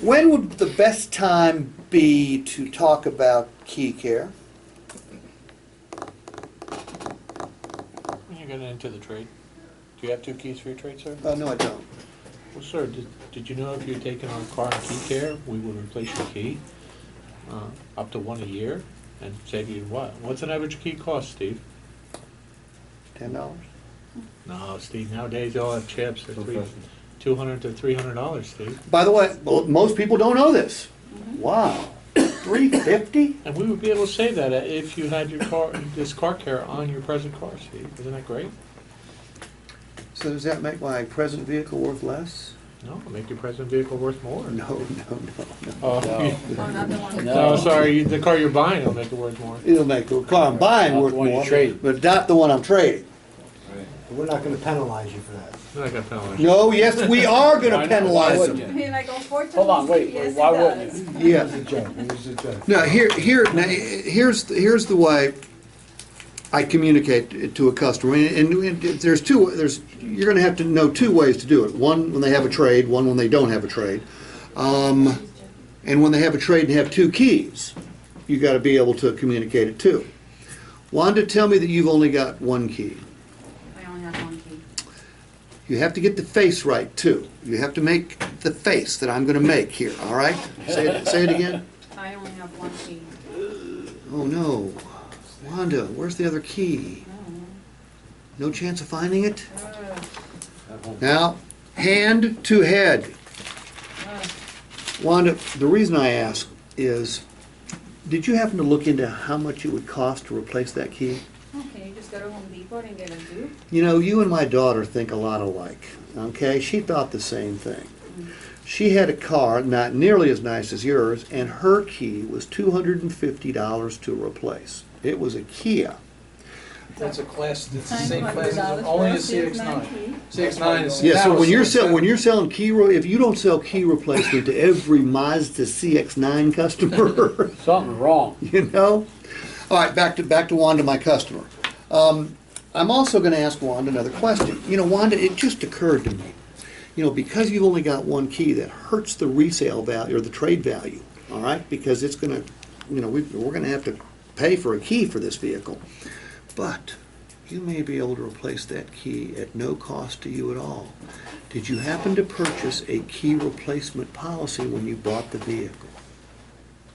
When would the best time be to talk about KeyCare? When you're getting into the trade. Do you have 2 keys for your trade, sir? No, I don't. Well, sir, did you know if you're taking our car in KeyCare, we would replace your key up to 1 a year and save you what? What's an average key cost, Steve? $10? No, Steve, nowadays they all have chips. They're $200 to $300, Steve. By the way, most people don't know this. Wow. $350? And we would be able to save that if you had your car, this car care on your present car, Steve. Isn't that great? So does that make my present vehicle worth less? No, make your present vehicle worth more. No. Oh, Oh, not the one. no, sorry, the car you're buying will make it worth more. It'll make the car I'm buying Not worth the one you more, trade. but not the one I'm trading. We're not gonna penalize you for that. I'm not gonna penalize you. No, yes, we are Why gonna not? penalize Why them. wouldn't I mean, like, unfortunately, Hold on, wait, yes, why it wouldn't does. you? Yeah. Here's the joke, here's the joke. Now, here's the way I communicate it to a customer. And you're going to have to know 2 ways to do it. One when they have a trade, one when they don't have a trade. And when they have a trade and have 2 keys, you got to be able to communicate it too. Wanda, tell me that you've only got 1 key. I only have 1 key. You have to get the face right too. You have to make the face that I'm going to make here. All right? Say it again. I only have 1 key. Oh no. Wanda, where's the other key? No chance of finding it? Now, hand to head. Wanda, the reason I ask is, did you happen to look into how much it would cost to replace that key? Okay, you just go to Home Depot and get a dupe. You know, you and my daughter think a lot alike, okay? She thought the same thing. She had a car, not nearly as nice as yours, and her key was $250 to replace. It was a Kia. That's a class, it's the $900 same class as for only a CX-9 CX-9. key. CX-9 is. Yeah, so now when a you're CX-7. selling if you don't sell key replacement to every Mazda CX-9 customer, Something wrong. you know? All right, back to Wanda, my customer. I'm also going to ask Wanda another question. You know, Wanda, it just occurred to me. You know, because you've only got 1 key, that hurts the resale value or the trade value. All right, because it's going to, you know, we're going to have to pay for a key for this vehicle. But you may be able to replace that key at no cost to you at all. Did you happen to purchase a key replacement policy when you bought the vehicle?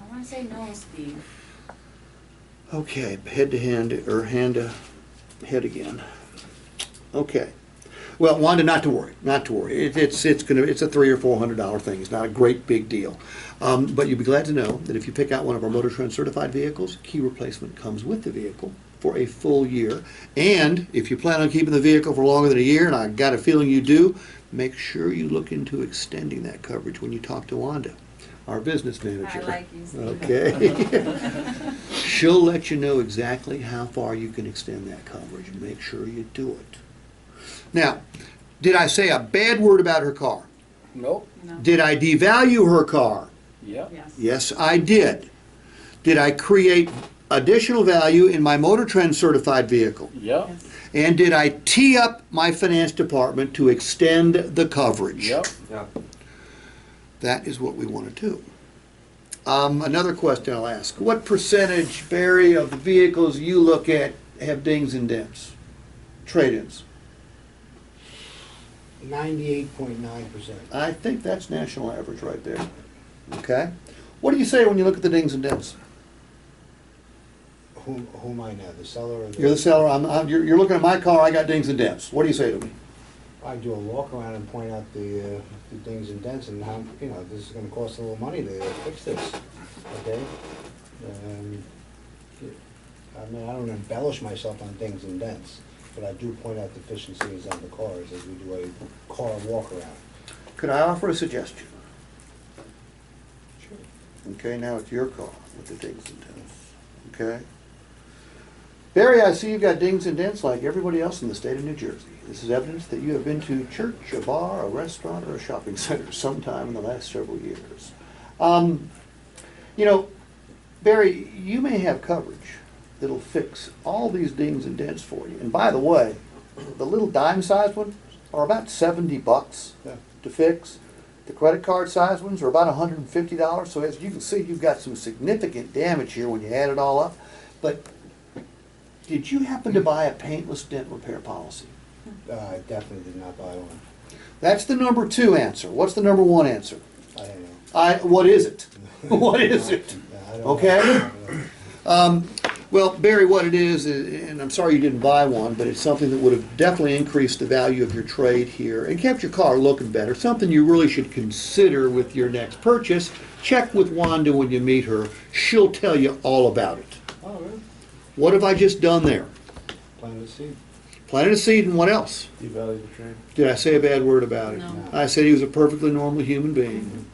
I want to say no, Steve. Okay, head to hand, or hand to head again. Okay. Well, Wanda, not to worry. It's a $300 or $400 thing. It's not a great big deal. But you'll be glad to know that if you pick out one of our Motor Trend certified vehicles, key replacement comes with the vehicle for a full year. And if you plan on keeping the vehicle for longer than a year, and I got a feeling you do, make sure you look into extending that coverage when you talk to Wanda, our business manager. I like you, Steve. Okay. She'll let you know exactly how far you can extend that coverage, and make sure you do it. Now, did I say a bad word about her car? Nope. No. Did I devalue her car? Yep. Yes. Yes, I did. Did I create additional value in my Motor Trend certified vehicle? Yep. Yes. And did I tee up my finance department to extend the coverage? Yep. That is what we want to do. Another question I'll ask. What percentage, Barry, of the vehicles you look at have dings and dents? Trade-ins? 98.9%. I think that's national average right there. Okay? What do you say when you look at the dings and dents? Who am I now, the seller or the? You're the seller, you're looking at my car, I got dings and dents. What do you say to me? I do a walk around and point out the dings and dents and how, you know, this is gonna cost a little money to fix this, okay? I mean, I don't embellish myself on dings and dents, but I do point out deficiencies on the cars as we do a car walk around. Could I offer a suggestion? Sure. Okay, now it's your car with the dings and dents. Okay? Barry, I see you've got dings and dents like everybody else in the state of New Jersey. This is evidence that you have been to church, a bar, a restaurant, or a shopping center sometime in the last several years. You know, Barry, you may have coverage that'll fix all these dings and dents for you. And by the way, the little dime-sized ones are about $70 Yeah. to fix. The credit card size ones are about $150, so as you can see, you've got some significant damage here when you add it all up. But did you happen to buy a paintless dent repair policy? I definitely did not buy one. That's the number 2 answer. What's the number 1 answer? I don't know. What is it? What is it? I don't Okay. know. Well, Barry, what it is, and I'm sorry you didn't buy one, but it's something that would have definitely increased the value of your trade here and kept your car looking better. Something you really should consider with your next purchase. Check with Wanda when you meet her. She'll tell you all about it. Oh, really? What have I just done there? Planted a seed. Planted a seed, and what else? You value the trade. Did I say a bad word about it? No. I said he was a perfectly normal human being.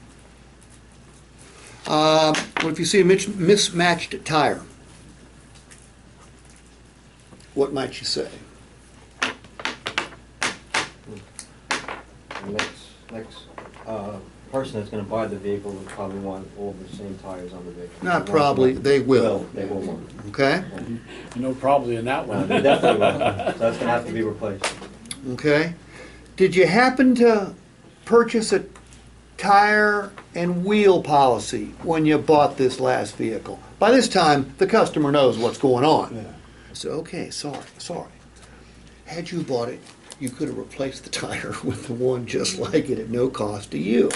What if you see a mismatched tire? What might you say? The next person that's gonna buy the vehicle would probably want all the same tires on the vehicle. Not probably, they will, They will want. okay? You know, probably in that Well, one. they definitely will, so that's gonna have to be replaced. Okay? Did you happen to purchase a tire and wheel policy when you bought this last vehicle? By this time, the customer knows what's going on. Yeah. So, okay, sorry. Had you bought it, you could have replaced the tire with the one just like it at no cost to you.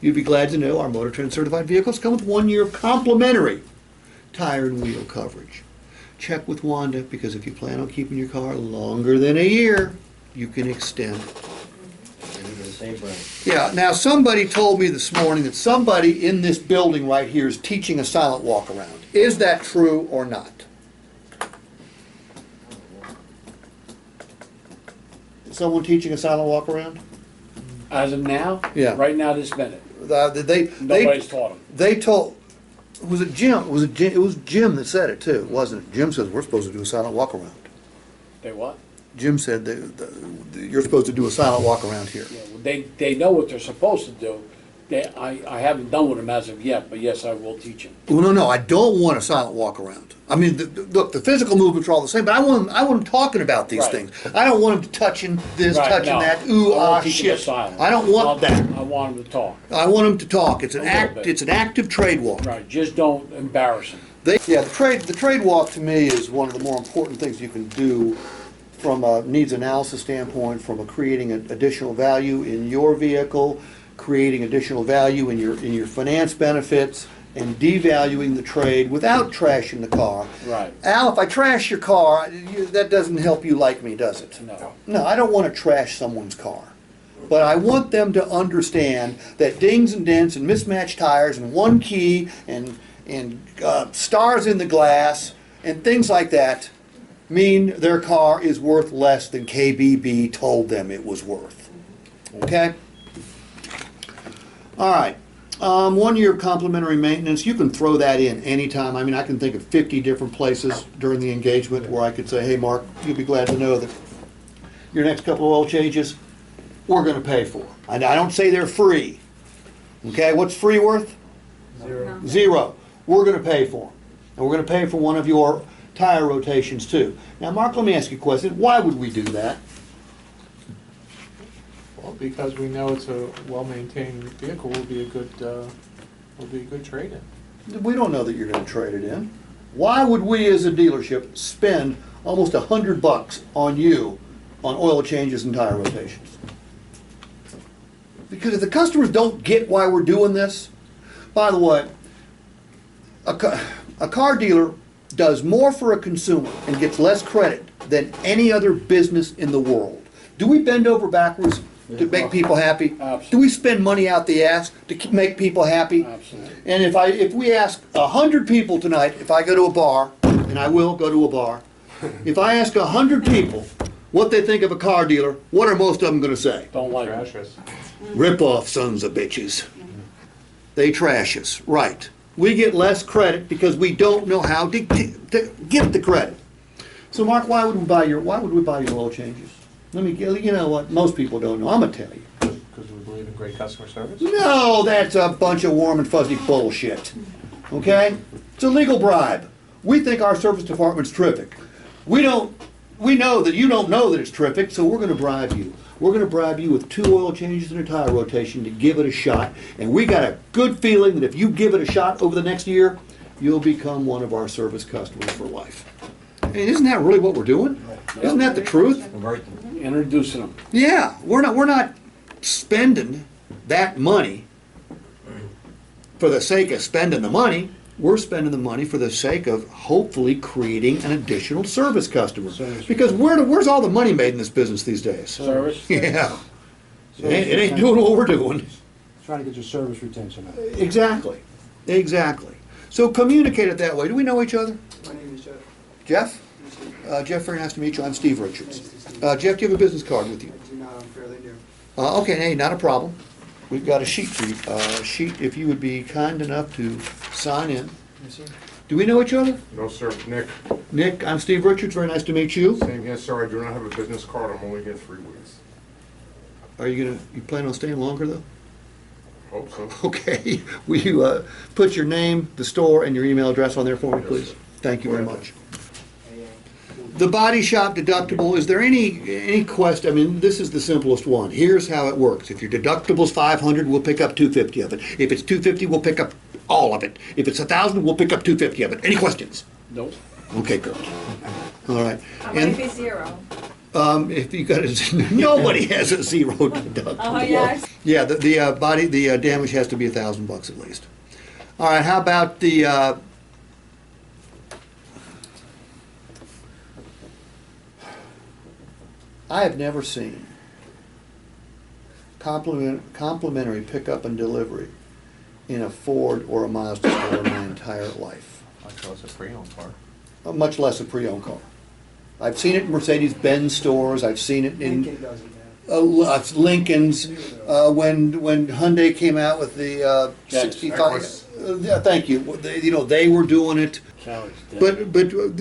You'd be glad to know our Motor Trend certified vehicles come with 1 year of complimentary tire and wheel coverage. Check with Wanda, because if you plan on keeping your car longer than a year, you can extend it. And even the same brand. Yeah, now somebody told me this morning that somebody in this building right here is teaching a silent walk around. Is that true or not? Is someone teaching a silent walk around? As of now? Yeah. Right now, this minute. They Nobody's taught them. told, was it Jim? It was Jim that said it too, wasn't it? Jim says we're supposed to do a silent walk around. They what? Jim said you're supposed to do a silent walk around here. Yeah, well, they know what they're supposed to do. I haven't done with them as of yet, but yes, I will teach them. Well, no, I don't want a silent walk around. I mean, look, the physical movements are all the same, but I want them talking about these Right. things. I don't want them touching this, Right, touching no. that, ooh, I won't ah, teach them to shit. silence. I don't want that. I want them to talk. I want them to talk. It's an A little act. bit. It's an active trade walk. Right, just don't embarrass them. The trade walk to me is one of the more important things you can do from a needs analysis standpoint, from creating additional value in your vehicle, creating additional value in your finance benefits, and devaluing the trade without trashing the car. Right. Al, if I trash your car, that doesn't help you like me, does it? No. No, I don't want to trash someone's car. But I want them to understand that dings and dents and mismatched tires and one key and stars in the glass and things like that mean their car is worth less than KBB told them it was worth. Okay? All right. 1 year of complimentary maintenance, you can throw that in anytime. I mean, I can think of 50 different places during the engagement where I could say, hey, Mark, you'll be glad to know that your next couple of oil changes, we're going to pay for. And I don't say they're free. Okay, what's free worth? No. Zero. We're going to pay for them. And we're going to pay for one of your tire rotations too. Now, Mark, let me ask you a question. Why would we do that? Well, because we know it's a well-maintained vehicle, will be a good trade-in. We don't know that you're going to trade it in. Why would we as a dealership spend almost $100 on you on oil changes and tire rotations? Because if the customers don't get why we're doing this, by the way, a car dealer does more for a consumer and gets less credit than any other business in the world. Do we bend over backwards to make people happy? Absolutely. Do we spend money out the ass to make people happy? Absolutely. And if we ask 100 people tonight, if I go to a bar, and I will go to a bar, if I ask 100 people what they think of a car dealer, what are most of them going to say? Don't like Trash them. us. Rip off sons of bitches. They trash us, right. We get less credit because we don't know how to get the credit. So Mark, why would we buy your oil changes? Let me, you know what, most people don't know, I'm gonna tell you. Because we believe in great customer service? No, that's a bunch of warm and fuzzy bullshit, okay? It's a legal bribe. We think our service department's terrific. We know that you don't know that it's terrific, so we're gonna bribe you. we're gonna bribe you with 2 oil changes and a tire rotation to give it a shot. And we got a good feeling that if you give it a shot over the next year, you'll become one of our service customers for life. And isn't that really what we're doing? Isn't that the truth? Convert them. Introducing them. Yeah, we're not spending that money for the sake of spending the money. We're spending the money for the sake of hopefully creating an additional service customer. Because where's all the money made in this business these days? Service. Yeah, it ain't doing what we're doing. Trying to get your service retention up. Exactly, exactly. So communicate it that way. Do we know each other? My name is Jeff. Jeff? Jeff, very nice to meet you. I'm Steve Richards. Jeff, do you have a business card with you? I do not, I'm fairly new. Okay, hey, not a problem. We've got a sheet for you. Sheet, if you would be kind enough to sign in. Yes, sir. Do we know each other? No, sir. Nick, Nick, I'm Steve Richards. Very nice to meet you. same here, sir. I do not have a business card. I'm only here 3 weeks. Are you plan on staying longer though? Hope so. Okay. Will you put your name, the store, and your email address on there for me, Yes, please? sir. Thank you very much. The body shop deductible, is there any question? I mean, this is the simplest one. Here's how it works. If your deductible's 500, we'll pick up 250 of it. If it's 250, we'll pick up all of it. If it's 1,000, we'll pick up 250 of it. Any questions? Nope. Okay, good. All right. How about if it's 0? If you got nobody has a 0 deductible. Oh, yeah. Yeah, the damage has to be $1,000 at least. All right, how about the, I have never seen complimentary pickup and delivery in a Ford or a Mazda store in my entire life, I thought it's a pre-owned car. much less a pre-owned car. I've seen it in Mercedes-Benz stores, I've seen it in Lincoln doesn't have. Lincoln's, when Hyundai came out with the Yes, 65. Yeah, thank you. They were doing it. Sally's dead. But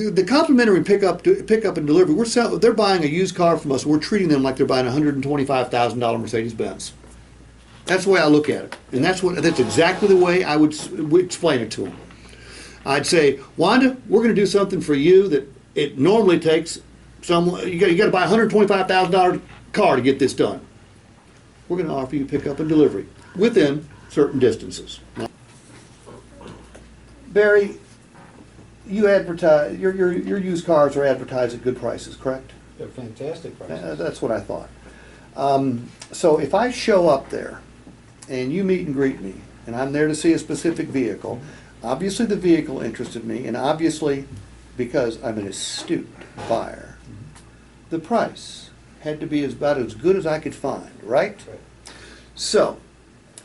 the complimentary pickup and delivery, they're buying a used car from us. We're treating them like they're buying a $125,000 Mercedes-Benz. That's the way I look at it, and that's exactly the way I would explain it to them. I'd say, Wanda, we're going to do something for you that it normally takes you got to buy a $125,000 car to get this done. We're going to offer you pickup and delivery within certain distances. Now, Barry, you advertise your used cars are advertised at good prices, correct? They're fantastic prices. That's what I thought. So if I show up there and you meet and greet me, and I'm there to see a specific vehicle, obviously the vehicle interested me, and obviously because I'm an astute buyer, the price had to be about as good as I could find, right? Right. So,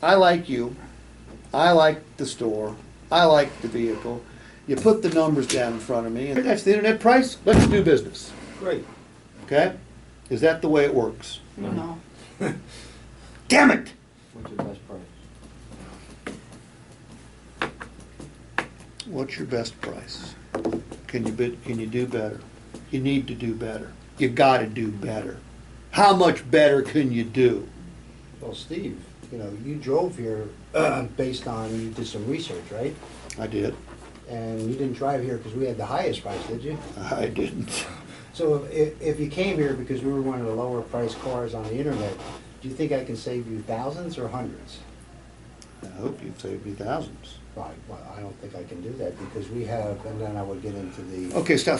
I like you, I like the store, I like the vehicle. You put the numbers down in front of me, and that's the internet price, let's do business. Great. Okay? Is that the way it works? No. Damn it! What's your best price? What's your best price? Can you do better? You need to do better. You gotta do better. How much better can you do? Well, Steve, you drove here based on, you did some research, right? I did. And you didn't drive here because we had the highest price, did you? I didn't. So if you came here because we were one of the lower priced cars on the internet, do you think I can save you thousands or hundreds? I hope you've saved me thousands. Well, I don't think I can do that because we have, and then I would get into the. Okay, stop.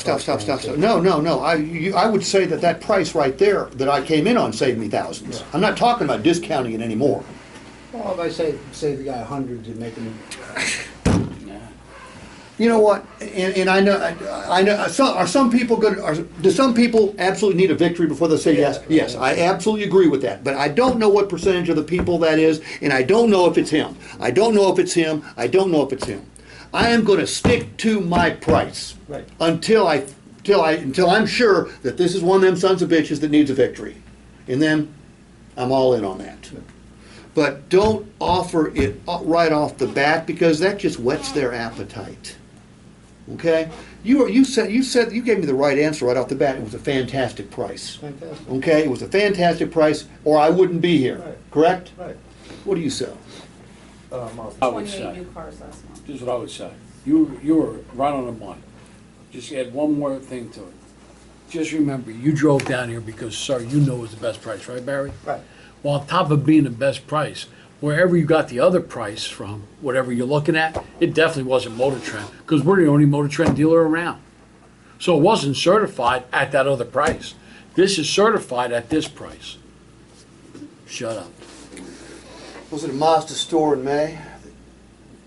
No. I would say that price right there that I came in on saved me thousands. I'm not talking about discounting it anymore. Well, if I say the guy hundreds and make him. You know what? And I know. Are some people good? Do some people absolutely need a victory before they say yes? Yes, I absolutely agree with that. But I don't know what percentage of the people that is, and I don't know if it's him. I don't know if it's him. I am going to stick to my price Right. until I'm sure that this is one of them sons of bitches that needs a victory, and then I'm all in on that. But don't offer it right off the bat because that just whets their appetite. Okay? You gave me the right answer right off the bat. It was a fantastic price. Fantastic. Okay? It was a fantastic price, or I wouldn't be here. Right. Correct? Right. What do you sell? I would 28 say, new cars last month. this is what I would say. You were right on the money. Just add one more thing to it. just remember, you drove down here because, sir, you know it was the best price, right, Barry? Right. Well, on top of being the best price, wherever you got the other price from, whatever you're looking at, it definitely wasn't Motor Trend, because we're the only Motor Trend dealer around. So it wasn't certified at that other price. This is certified at this price. Shut up. Was it a Mazda store in May?